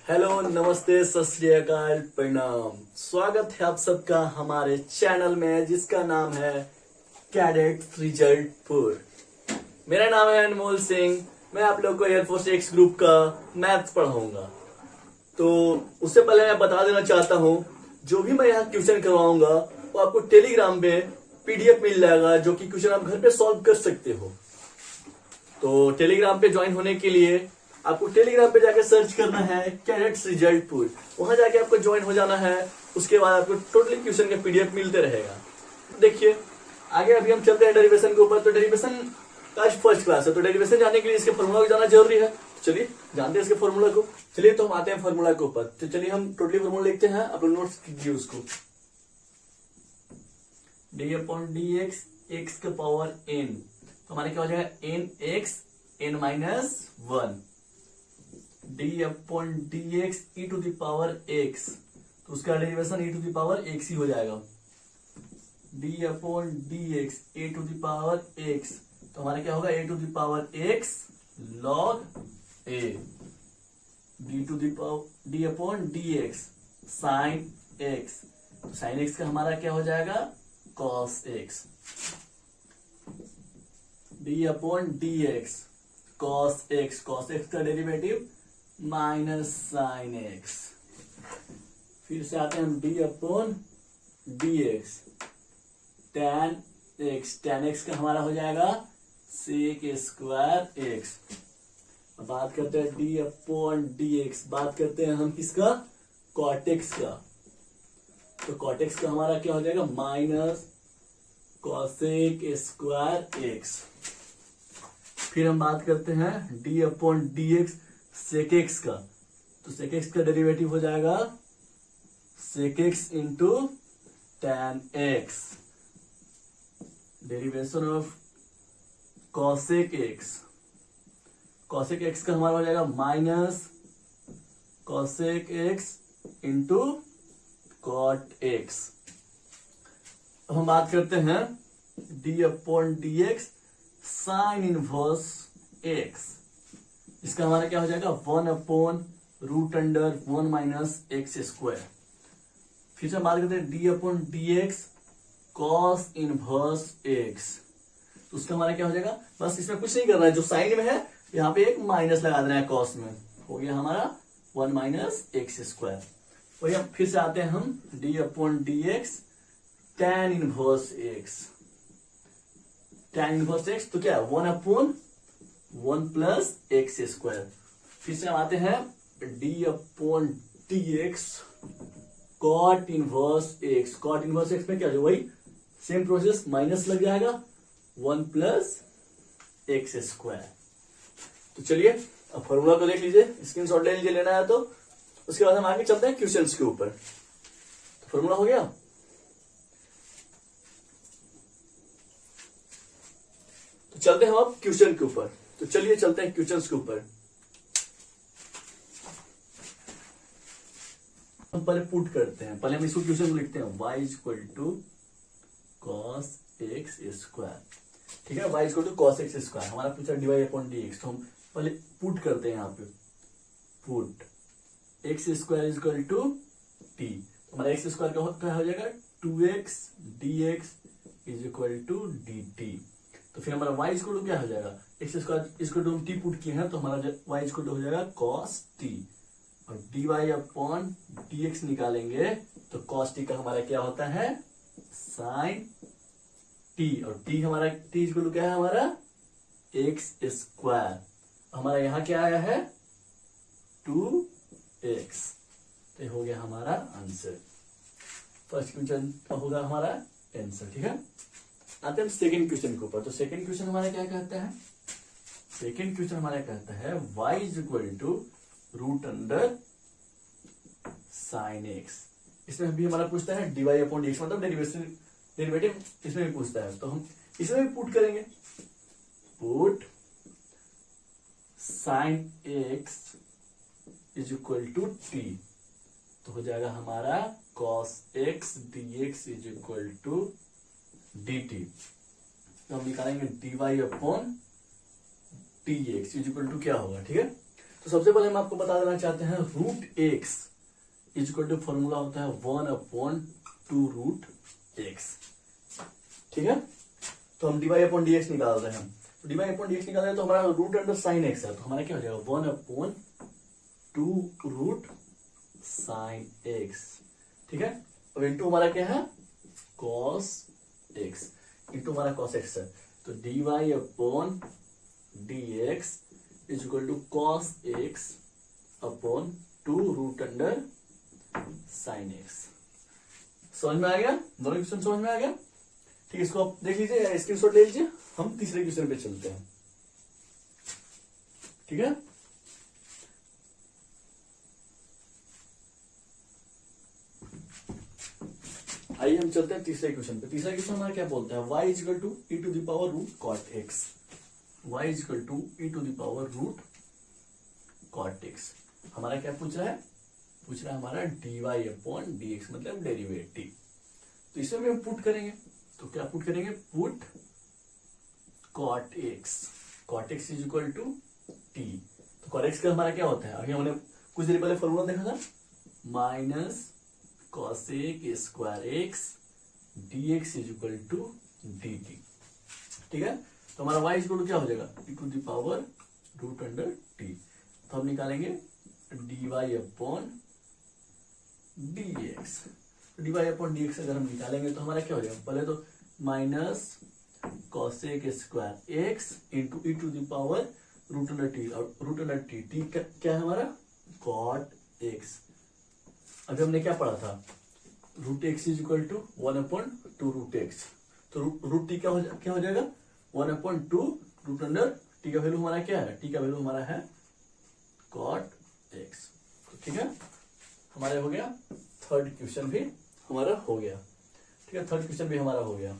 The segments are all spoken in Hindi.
हेलो, नमस्ते, सत श्री अकाल, प्रणाम। स्वागत है आप सबका हमारे चैनल में जिसका नाम है कैडेट रिजल्ट पुर। मेरा नाम है अनमोल सिंह। मैं आप लोग को एयरफोर्स एक्स ग्रुप का मैथ्स पढ़ाऊंगा। तो उससे पहले मैं बता देना चाहता हूँ, जो भी मैं यहाँ क्वेश्चन करवाऊंगा वो आपको टेलीग्राम पे पीडीएफ मिल जाएगा, जो कि क्वेश्चन आप घर पे सॉल्व कर सकते हो। तो टेलीग्राम पे ज्वाइन होने के लिए आपको टेलीग्राम पे जाकर सर्च करना है कैडेट्स रिजल्ट पुल। वहां जाके आपको ज्वाइन हो जाना है। उसके बाद आपको टोटली क्वेश्चन का पीडीएफ मिलते रहेगा। देखिए आगे अभी हम चलते हैं डेरिवेशन के ऊपर। तो डेरिवेशन का फर्स्ट क्लास है, तो डेरिवेशन जाने के लिए इसके फॉर्मूला को जाना जरूरी है। चलिए जानते हैं इसके फॉर्मूला को। चलिए तो हम आते हैं फॉर्मूला के ऊपर। तो चलिए हम टोटली फॉर्मूला लिखते हैं, आप लोग नोट्स कीजिए उसको। D upon D X X का पावर एन, तो हमारे क्या हो जाएगा N X N minus one. D upon D X E to the power X, तो उसका derivation E to the power X ही हो जाएगा। D upon D X A to the power X, तो हमारा क्या होगा A to the power X log A. D to the power D upon D x sine x, तो साइन एक्स का हमारा क्या हो जाएगा cos x. D upon D x cos x, cos x का डेरिवेटिव माइनस साइन एक्स। फिर से आते हैं हम d upon D x ten x, ten x का हमारा हो जाएगा सेक स्क्वायर एक्स। अब बात करते हैं डी अपॉन डी एक्स, बात करते हैं हम किसका कॉट एक्स का। तो कॉट एक्स का हमारा क्या हो जाएगा माइनस कॉसेक स्क्वायर एक्स। फिर हम बात करते हैं d upon D x sec x का, तो सेक एक्स का डेरिवेटिव हो जाएगा sec x into tan x. Derivation of cosec x, cosec x का हमारा हो जाएगा minus cosec x into cot x. अब हम बात करते हैं d upon D x sine inverse x, इसका हमारा क्या हो जाएगा one upon root under one minus x square. फिर से हम बात करते हैं d upon D x cos inverse x, तो उसका हमारा क्या हो जाएगा, बस इसमें कुछ नहीं करना है, जो साइन में है यहाँ पे एक माइनस लगा देना है, कॉस में हो गया हमारा वन माइनस एक्स स्क्वायर। वही अब फिर से आते हैं हम d upon D x tan inverse x, tan inverse x तो क्या है one upon one plus x square. फिर से हम आते हैं d upon D x cot inverse x, cot inverse x में क्या जो वही सेम प्रोसेस माइनस लग जाएगा वन प्लस एक्स स्क्वायर। तो चलिए अब फॉर्मूला को देख लीजिए, स्क्रीनशॉट ले लीजिए लेना है तो। उसके बाद हम आगे चलते हैं क्वेश्चंस के ऊपर। तो फॉर्मूला हो गया। तो चलते हैं अब क्वेश्चन के ऊपर। तो चलिए चलते हैं क्वेश्चंस के ऊपर। हम पहले पुट करते हैं, पहले हम इसको क्वेश्चन को लिखते हैं y equal to cos x square. ठीक है, y equal to cos x square हमारा पूछा डिवाइड अपॉन डी एक्स, तो हम पहले पुट करते हैं यहाँ पे put x square equal to t, हमारा एक्स स्क्वायर का हो जाएगा two x d x is equal to d t. तो फिर हमारा y इक्वल टू क्या हो जाएगा एक्स स्क्वायर इक्वल टू हम टी पुट किए हैं, तो हमारा y इक्वल टू हो जाएगा कॉस टी, और d y upon D x निकालेंगे तो कॉस टी का हमारा क्या होता है साइन टी, और टी हमारा टी इक्वल टू क्या है हमारा एक्स स्क्वायर। हमारा यहाँ क्या आया है टू एक्स, तो हो गया हमारा आंसर। फर्स्ट क्वेश्चन होगा हमारा आंसर। ठीक है, आते हैं सेकंड क्वेश्चन के ऊपर। तो सेकंड क्वेश्चन हमारा क्या कहता है, सेकंड क्वेश्चन हमारा कहता है y is equal to root under sine x. इसमें भी हमारा पूछता है dy अपॉन डी एक्स, मतलब डेरिवेटिव इसमें भी पूछता है, तो हम इसमें भी पुट करेंगे। Put sine x is equal to t, तो हो जाएगा हमारा cos x d x is equal to d t. तो हम निकालेंगे dy upon D x is equal to क्या होगा। ठीक है, तो सबसे पहले हम आपको बता देना चाहते हैं root x is equal to formula होता है 1/2 रूट एक्स। ठीक है, तो हम dy अपॉन dx निकाल रहे हैं। तो dy अपॉन dx निकाल रहे हैं तो हमारा रूट अंडर साइन एक्स है, तो हमारा क्या हो जाएगा 1/2 रूट साइन एक्स। ठीक है, अब इंटू हमारा क्या है कॉस एक्स, इंटू हमारा कॉस एक्स है, तो dy upon dx is equal to cos x upon 2 root under sine x. समझ में आ गया, दोनों क्वेश्चन समझ में आ गया। ठीक है, इसको आप देख लीजिए, स्क्रीनशॉट ले लीजिए, हम तीसरे क्वेश्चन पे चलते हैं। ठीक है, आइए हम चलते हैं तीसरे क्वेश्चन पे। तीसरा क्वेश्चन हमारा क्या बोलता है y is equal to e to the power root cot x. y is equal to e to the power root cot x. हमारा क्या पूछ रहा है, पूछ रहा है हमारा dy अपॉन dx मतलब डेरिवेटिव। तो इसमें भी हम पुट करेंगे, तो क्या पुट करेंगे, put cot x is equal to t। तो कॉट एक्स का हमारा क्या होता है, अभी हमने कुछ देर पहले फॉर्मूला देखा था, minus cosec square x dx is equal to dt। ठीक है, तो हमारा y इज इक्वल टू क्या हो जाएगा e to the power root under t। तो हम निकालेंगे dy upon dx। dy upon dx अगर हम निकालेंगे तो हमारा क्या हो जाएगा, पहले तो minus cosec square x into e to the power root under t, और रूट अंडर टी टी क्या है हमारा कॉट एक्स। अभी हमने क्या पढ़ा था, root x is equal to 1/2 root x, तो रूट टी क्या हो जाएगा 1/2 रूट अंडर टी का वैल्यू हमारा क्या है, टी का वैल्यू हमारा है कॉट एक्स। ठीक है, हमारे हो गया थर्ड क्वेश्चन भी हमारा हो गया। ठीक है, थर्ड क्वेश्चन भी हमारा हो गया।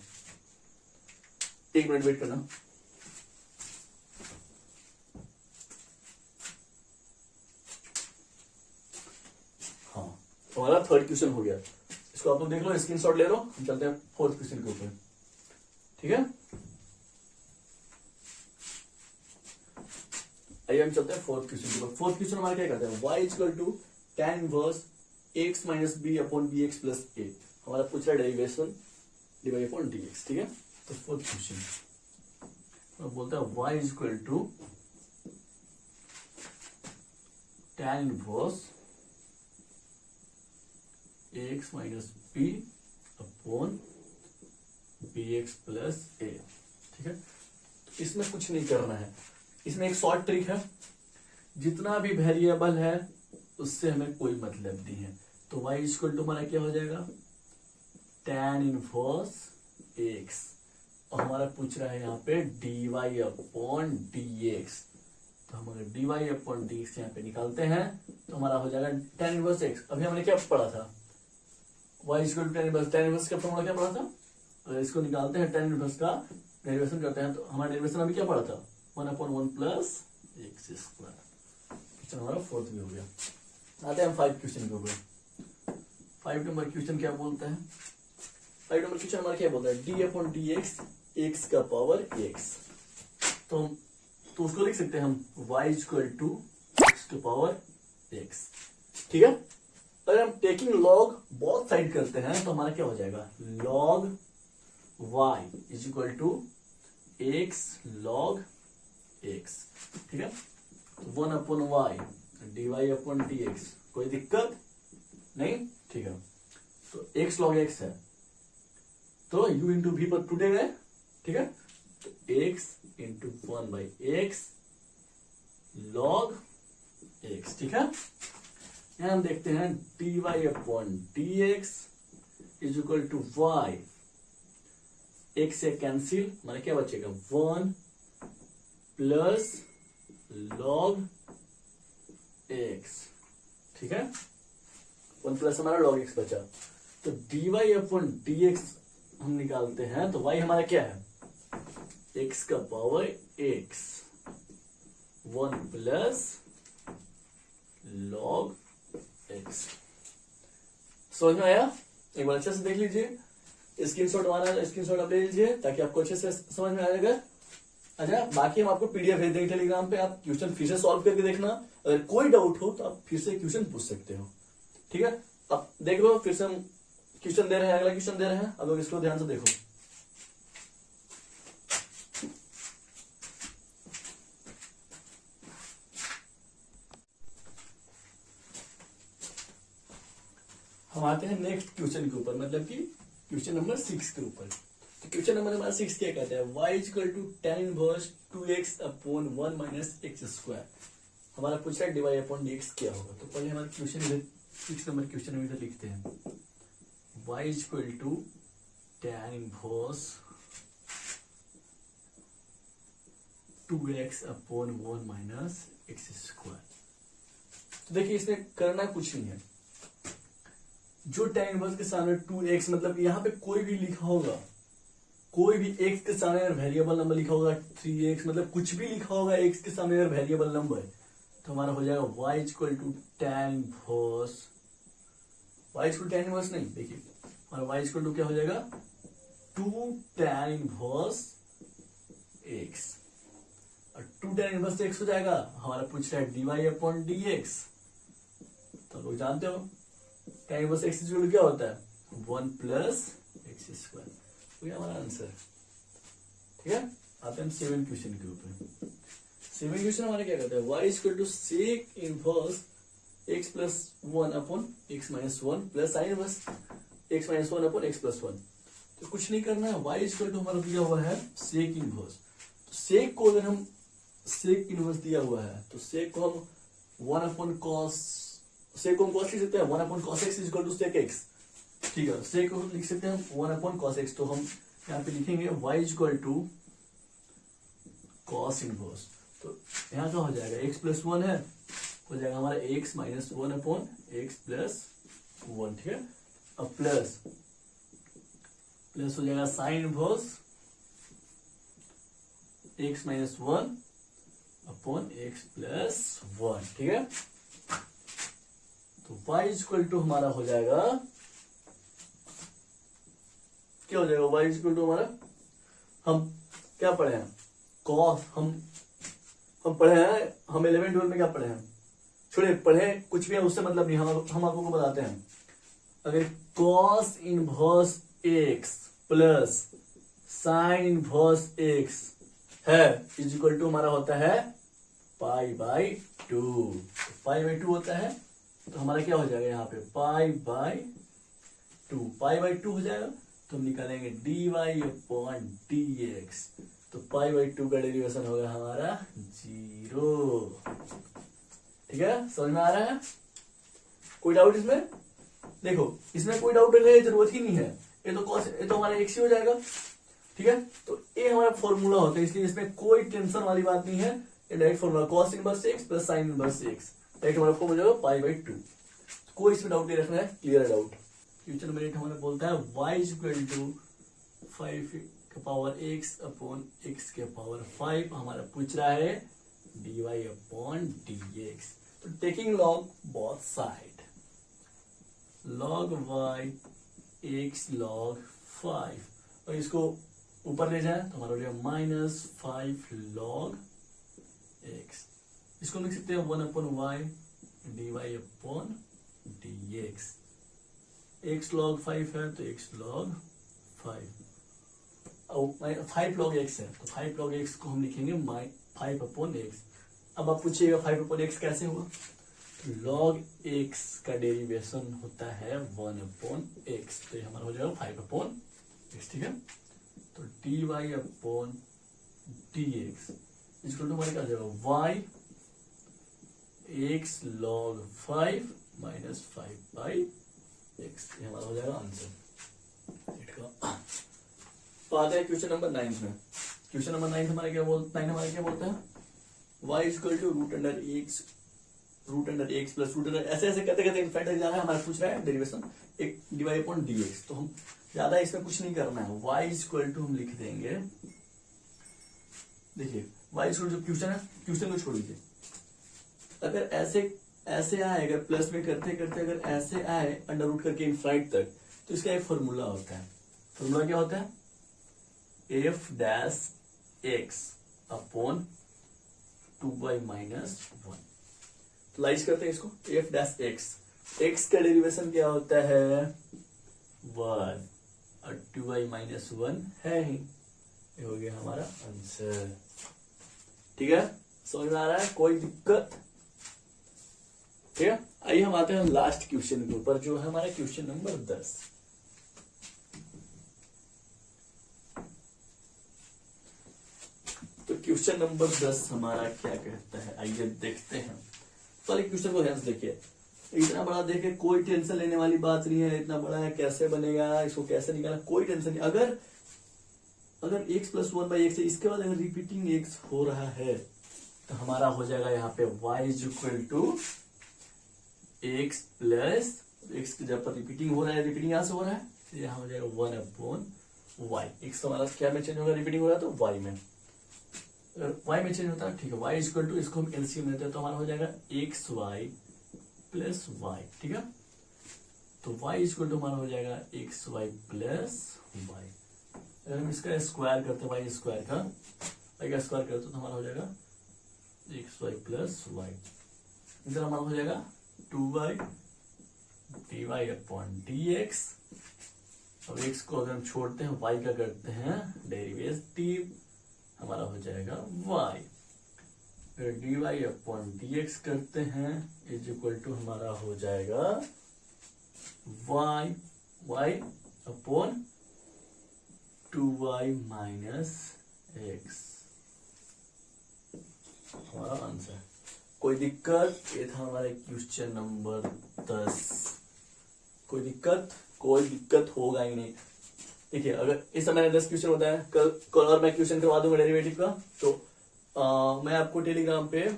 एक मिनट वेट करना। हाँ, हमारा थर्ड क्वेश्चन हो गया, इसको आप लोग देख लो, स्क्रीनशॉट ले लो, हम चलते हैं फोर्थ क्वेश्चन के ऊपर। ठीक है, आइए हम चलते हैं फोर्थ क्वेश्चन के ऊपर। फोर्थ क्वेश्चन हमारा क्या कहता है, y is equal to tan inverse x minus B upon B X plus A. हमारा पूछ रहा है डेरिवेशन dy अपॉन dx। ठीक है, तो फोर्थ क्वेश्चन बोलता है y is equal to tan inverse x minus B upon B X plus A. ठीक है, इसमें कुछ नहीं करना है, इसमें एक शॉर्ट ट्रिक है, जितना भी वेरिएबल है उससे हमें कोई मतलब नहीं है। तो y इक्वल टू हमारा क्या हो जाएगा tan इनवर्स x, और हमारा पूछ रहा है यहाँ पे dy अपॉन dx। तो हम अगर dy अपॉन dx यहाँ पे निकालते हैं तो हमारा हो जाएगा tan इनवर्स x। अभी हमने क्या पढ़ा था, y equal to tan inverse का फॉर्मूला क्या पढ़ा था, अगर इसको निकालते हैं tan इनवर्स का डेरिवेशन करते हैं तो हमारा डेरिवेशन अभी क्या पढ़ा था 1/1 प्लस एक्स स्क्वायर। क्वेश्चन हमारा फोर्थ भी हो गया। आते हैं हम 5 क्वेश्चन के ऊपर। 5 नंबर क्वेश्चन क्या बोलता है, 5 नंबर क्वेश्चन हमारा क्या बोलता है, डी अपॉन डी एक्स का पावर एक्स। तो उसको लिख सकते हैं हम y इक्वल टू एक्स के पावर एक्स। ठीक है, अगर हम टेकिंग लॉग बोथ साइड करते हैं तो हमारा क्या हो जाएगा log y is equal to x log x. ठीक है, 1/y dy अपॉन dx, कोई दिक्कत नहीं। ठीक है, तो x log x है तो u इंटू v पर टूटे गए। ठीक है, तो x into 1/x log x। ठीक है, यहां हम देखते हैं dy upon dx is equal to y, x से कैंसिल, हमारा क्या बचेगा 1 प्लस log x। ठीक है, 1 प्लस हमारा log x बचा, तो dy अपॉन dx हम निकालते हैं तो y हमारा क्या है x का power x, 1 plus log x। समझ में आया, एक बार अच्छे से देख लीजिए, स्क्रीनशॉट आप ले लीजिए ताकि आपको अच्छे से समझ में आ जाएगा। अच्छा, बाकी हम आपको पीडीएफ भेज देंगे टेलीग्राम पे, आप क्वेश्चन फिर से सॉल्व करके देखना। अगर कोई डाउट हो तो आप फिर से क्वेश्चन पूछ सकते हो, ठीक है। अब देख लो, फिर से हम क्वेश्चन दे रहे हैं, अगला क्वेश्चन दे रहे हैं, अब इसको ध्यान से देखो। हम आते हैं नेक्स्ट क्वेश्चन के ऊपर, मतलब कि क्वेश्चन नंबर 6 के ऊपर। तो क्वेश्चन नंबर हमारा 6 क्या कहता है, y equal to tan inverse 2x upon 1 minus x square. हमारा पूछ रहा है dy अपॉन dx क्या होगा। तो पहले हमारा क्वेश्चन इधर 6 नंबर क्वेश्चन में इधर लिखते हैं, y equal to tan inverse 2x upon 1 minus x square. तो देखिए, इसमें करना कुछ नहीं है, जो tan इनवर्स के सामने 2x, मतलब यहाँ पे कोई भी लिखा होगा, कोई भी x के सामने अगर वेरिएबल नंबर लिखा होगा 3x, मतलब कुछ भी लिखा होगा x के सामने अगर वेरिएबल नंबर, तो हमारा हो जाएगा y equal to tan inverse, y equal tan inverse नहीं, देखिए हमारा y इक्वल टू क्या हो जाएगा 2 tan इनवर्स x, और 2 tan इनवर्स x हो जाएगा। हमारा पूछ रहा है dy अपॉन dx, तो लोग जानते हो tan इनवर्स x इक्वल क्या होता है 1 प्लस एक्स स्क्वायर, तो हमारा आंसर, ठीक है। आते हैं 7 क्वेश्चन के ऊपर। 7 क्वेश्चन हमारा क्या कहता है, y equal to sec inverse x plus 1 upon x minus 1 plus sine inverse x minus 1 upon x plus 1। तो कुछ नहीं करना है, y इक्वल टू हमारा दिया हुआ है सेक इनवर्स। तो सेक को अगर हम सेक इनवर्स दिया हुआ है, तो सेक को हम 1 अपॉन कॉस, सेक को हम कॉस लिख सकते हैं 1 upon cos x equal to sec x, ठीक है। सेक को हम लिख सकते हैं 1 अपॉन कॉस एक्स, तो हम यहाँ पे लिखेंगे y equal to cos inverse. तो यहाँ क्या हो जाएगा, x प्लस 1 है, हो जाएगा हमारा x minus 1 upon x plus 1, ठीक है। अब प्लस प्लस हो जाएगा sign inverse x minus 1 upon x plus 1, ठीक है। तो y इक्वल टू हमारा हो जाएगा, क्या हो जाएगा y इक्वल टू हमारा, हम क्या पढ़े हैं कॉस, हम पढ़े हैं, हम 11 12 में क्या पढ़े हैं, छोड़िए पढ़े कुछ भी है उससे मतलब नहीं, हम आपको बताते हैं। अगर cos inverse x plus sine inverse x है इज इक्वल टू हमारा होता है पाई बाई 2, पाई बाई 2 होता है, तो हमारा क्या हो जाएगा यहाँ पे पाई बाई 2, पाई बाई 2 हो जाएगा। तो हम निकालेंगे dy अपॉन dx, तो पाई बाई 2 का डेरिवेशन होगा हमारा 0, ठीक है। समझ में आ रहा है, कोई डाउट इसमें? देखो इसमें कोई डाउट करने की जरूरत ही नहीं है, ये तो हमारा x ही हो जाएगा, ठीक है। तो ये हमारा फॉर्मूला होता है, इसलिए इसमें कोई टेंशन वाली बात नहीं है, ये direct formula cos inverse x plus sine inverse x, direct हमारा फॉर्मूला हो जाएगा पाई बाई 2। कोई इसमें डाउट नहीं रखना है, क्लियर डाउट। क्वेश्चन नंबर 8 हमारा बोलता है y इक्वल टू 5 का पावर x अपॉन x के पावर 5, हमारा पूछ रहा है dy अपॉन dx। तो taking log both side, log y x log 5, और इसको ऊपर ले जाए तो हमारा हो जाएगा माइनस 5 log x। इसको लिख सकते हैं 1 upon y dy upon dx। x log 5 है तो x log 5, और 5 log x है तो 5 log x को हम लिखेंगे 5 अपॉन x। अब आप पूछिएगा 5 अपॉन x कैसे हुआ, log x का डेरिवेशन होता है 1 अपॉन x, तो ये हमारा हो जाएगा 5 अपॉन x, ठीक है। तो dy अपॉन dx इसको तो हमारे क्या हो जाएगा y x log 5 minus 5 by x, ये हमारा हो जाएगा आंसर। तो आते हैं क्वेश्चन नंबर 9 में। क्वेश्चन नंबर 9 हमारा क्या बोलता है, y equal to root under x plus root under, ऐसे ऐसे कहते कहते इनफैक्ट जा रहा है, हमारा पूछ रहा है डेरिवेशन एक dy अपॉन dx। तो हम ज्यादा इसमें कुछ नहीं करना है, y इक्वल टू हम लिख देंगे, देखिए y इक्वल जो क्वेश्चन है, क्वेश्चन को छोड़ दीजिए, अगर ऐसे आए, अगर प्लस में करते करते अगर ऐसे आए अंडर रूट करके इनफाइनाइट तक, तो इसका एक फॉर्मूला होता है। फॉर्मूला क्या होता है, f dash x upon 2y minus 1। तो लाइज करते हैं इसको, एफ डैश एक्स, एक्स का डेरिवेशन क्या होता है 1 और 2y माइनस 1 है ही, ये हो गया हमारा आंसर। ठीक है, समझ में आ रहा है, कोई दिक्कत? ठीक है, आइए हम आते हैं लास्ट क्वेश्चन के ऊपर, जो है हमारा क्वेश्चन नंबर 10। तो क्वेश्चन नंबर 10 हमारा क्या कहता है, आइए देखते हैं। पहले क्वेश्चन को ध्यान से देखिए, इतना बड़ा देखे, कोई टेंशन लेने वाली बात नहीं है, इतना बड़ा है, कैसे बनेगा, इसको कैसे निकालना, कोई टेंशन नहीं। अगर x प्लस 1/x है, इसके बाद अगर रिपीटिंग x हो रहा है तो हमारा हो जाएगा यहाँ पे y is equal to x plus x, जब पर रिपीटिंग हो रहा है, रिपीटिंग यहाँ से हो रहा है, तो यहाँ हो जाएगा 1/y। x हमारा क्या में चेंज होगा, रिपीटिंग हो रहा है तो y में, y में चेंज होता है, ठीक है। y इज इक्वल टू, इसको हम एलसीएम लेते हैं तो हमारा हो जाएगा xy प्लस y। ठीक है, तो y इज इक्वल टू हमारा हो जाएगा xy प्लस y। अगर हम इसका स्क्वायर करते हैं, y स्क्वायर का, y का स्क्वायर करते तो हमारा हो जाएगा xy प्लस y। इधर हमारा हो जाएगा 2y dy अपॉन dx। अब x को अगर हम छोड़ते हैं, y का करते हैं डेरिवेटिव, हमारा हो जाएगा y। अगर dy अपॉन dx करते हैं इज इक्वल टू हमारा हो जाएगा y upon 2y minus x, हमारा आंसर। कोई दिक्कत? ये था हमारे क्वेश्चन नंबर 10। कोई दिक्कत होगा ही नहीं। देखिए, अगर इस समय मैंने 10 क्वेश्चन होता है, कल और मैं क्वेश्चन करवा दूंगा डेरिवेटिव का, तो मैं आपको टेलीग्राम पे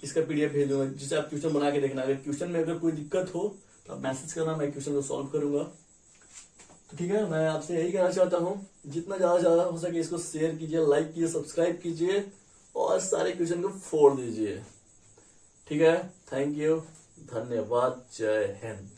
इसका पीडीएफ भेज दूंगा, जिसे आप क्वेश्चन बना के देखना। अगर क्वेश्चन में अगर कोई दिक्कत हो तो आप मैसेज करना, मैं क्वेश्चन को सॉल्व करूंगा। तो ठीक है, मैं आपसे यही कहना चाहता हूँ, जितना ज्यादा हो सके इसको शेयर कीजिए, लाइक कीजिए, सब्सक्राइब कीजिए और सारे क्वेश्चन को फोड़ दीजिए। ठीक है, थैंक यू, धन्यवाद, जय हिंद।